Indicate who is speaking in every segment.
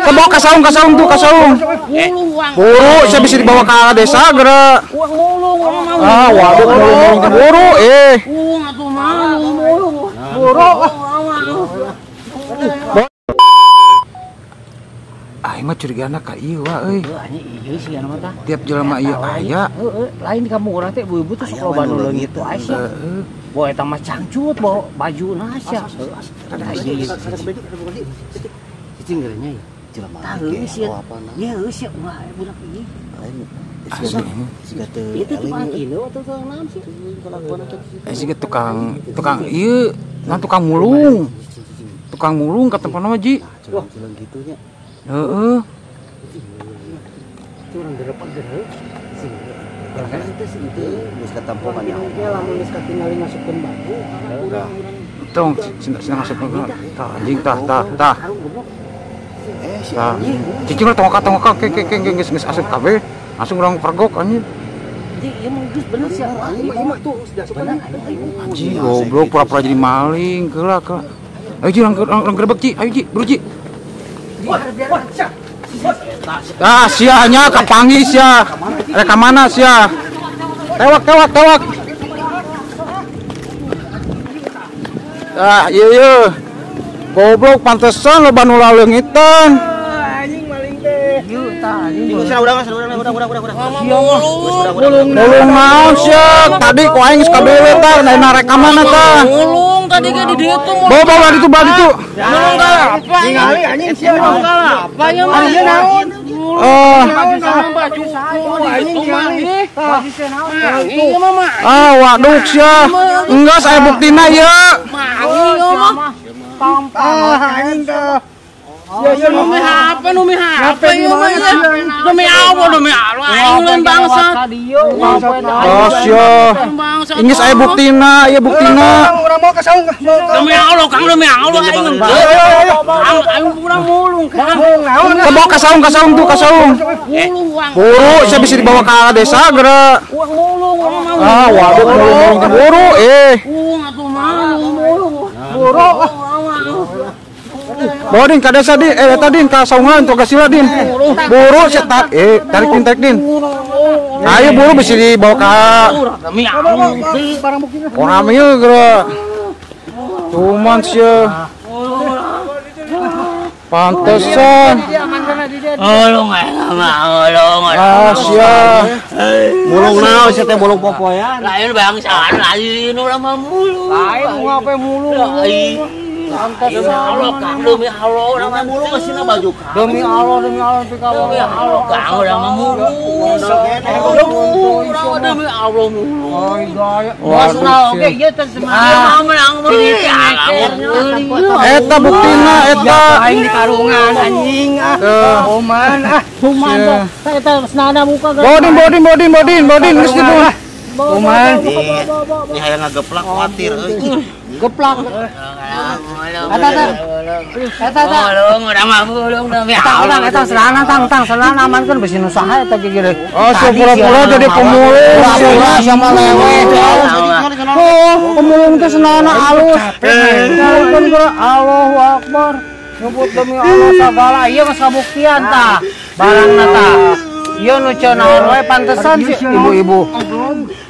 Speaker 1: Kebawa ke saung tuh, ke saung. Buru, saya bisa dibawa ke arah desa geura. Ah, waduh, buru, Ah, mah curigana ka ieu wa euy.
Speaker 2: Ieu sih anu tah.
Speaker 1: Tiap jelema ieu aya.
Speaker 2: Lain di kampung urang teh ibu-ibu teh sok loba nu leungit teh aya. Boy eta mah cangcut bawa baju asa. Ada ieu. Cicing geureunya ya. Jelema ieu sih. Ya geus ya mah budak ieu. Siga teu. Itu tukang kilo atau tukang naon sih?
Speaker 1: Siga tukang ieu, tukang mulung. Tukang mulung kata pana mah Ji.
Speaker 2: Wah, gitu nya.
Speaker 1: Heeh.
Speaker 2: Itu orang derepan geureuh. Karena itu geus katampongan nya. Ya lamun geus katingali masukkeun baju.
Speaker 1: Tong, sina masukkeun. Tah anjing tah. Cicing tong ka geus asup kabeh. Langsung urang pergok anjing.
Speaker 2: Ieu mah geus bener sia. Ieu mah tuh sudah bener.
Speaker 1: Anjing goblok pura-pura jadi maling. Geula. Ayo Ji, lang gerebek Ji. Ayo Ji, buru Ji. Ah, sia nya kapanggih sia. Ka mana sia? Tewak. Ah, ieu. Goblok pantesan loba nu laleungitan.
Speaker 2: Anjing maling teh. Ieu tah anjing. Udah.
Speaker 1: Mulung naon sia? Tadi ku aing geus kabele tah, na rekaman tah.
Speaker 2: Mulung tadi ge di dieu tuh.
Speaker 1: Bawa di itu.
Speaker 2: Mulung ka apa? Ningali anjing sia mulung ka apa nya mah? Ieu naon? Baju anjing ningali. Baju sia naon? Ieu mah.
Speaker 1: Ah, waduh sia. Enggak saya buktina ieu.
Speaker 2: Ieu mah. Pam anjing teh. Ya numi HP ieu mah ya. Demi Allah aing lain bangsa.
Speaker 1: Oh sia. Ini saya buktina, ieu buktina.
Speaker 2: Urang mau ka saung. Demi Allah Kang, demi Allah aing. Aing urang mulung Kang.
Speaker 1: Kebawa ke saung tuh, ke saung. Buru, saya bisa dibawa ke arah desa geura. Ah, waduh, buru,
Speaker 2: Buru.
Speaker 1: Bawa din ka desa din, tadi ka saungan tuh kasila din. Buru setat, tarik din. Ayo buru bisa dibawa ke
Speaker 2: Demi Allah barang bukti.
Speaker 1: orang ieu geura. Cuman sia. Pantesan.
Speaker 2: Olong
Speaker 1: Ah sia.
Speaker 2: mulung naon sia teh mulung popoyan. Lain bangsaan lain urang mah mulung. Lain ngape mulung. Demi Allah Kang, demi Allah urang mah mulung geusina baju Kang. Demi Allah pikawa. Demi Allah Kang urang mah mulung. Demi Allah mulung. Oh gaya. Wasna oge ieu teh sebenarnya menang
Speaker 1: Eta buktina eta.
Speaker 2: Aing di karungan anjing Oman eta senana muka
Speaker 1: Bodin geus ditu.
Speaker 2: Oman
Speaker 3: Ini hayang ngageplak khawatir euy.
Speaker 2: geplak eta urang mah mulung demi Allah eta selana tang selana amankeun bisi nu saha eta ge geure.
Speaker 1: Oh, pura-pura jadi pemulung.
Speaker 2: Sama lewe. Oh, pemulung teh selana alus. Nyalikeun geura Allahu Akbar. Nyebut demi Allah sagala ieu geus kabuktian tah. Barangna tah. Ieu nu cenah we pantesan sih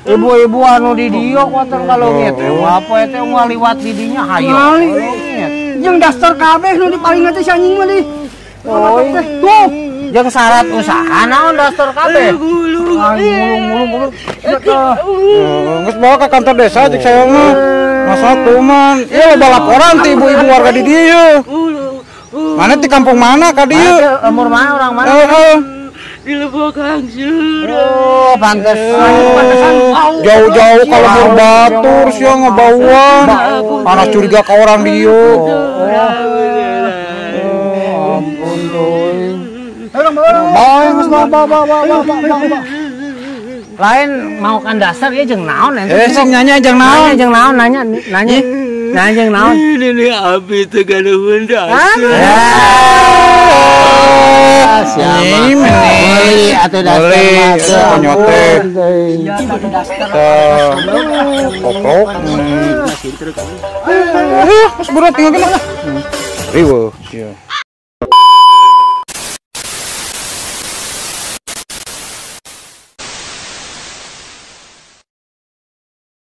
Speaker 2: ibu-ibu anu di dieu kuatan kaleungit teh apa teh ngaliwat di dinya hayo. Jeung dasar kabeh nu dipalingan teh si anjing mah di. Tuh, jeung syarat usaha naon dasar kabeh. Mulung.
Speaker 1: Geus bawa ke kantor desa cek saya mah. Masa tuman, ieu loba laporan ti ibu-ibu warga di dieu. Mana di kampung mana ka dieu?
Speaker 2: Umur mana orang mana?
Speaker 3: Di Lebok Hangsur.
Speaker 2: Oh, pantesan.
Speaker 1: Jauh-jauh kalau berbatur sih ngebauan. Anak curiga ke orang dieu. Ampun doi.
Speaker 2: Lain mau kan dasar ya jeung naon
Speaker 1: Sing nanya jeung naon?
Speaker 2: Nanya jeung naon.
Speaker 3: Ini abi teh gaduhun dasar.
Speaker 2: Siapa? Atau dasar
Speaker 1: penyotek.
Speaker 2: Iya, tadi dasar.
Speaker 1: Koprok. Mas berat tinggal kena. Riwo, iya.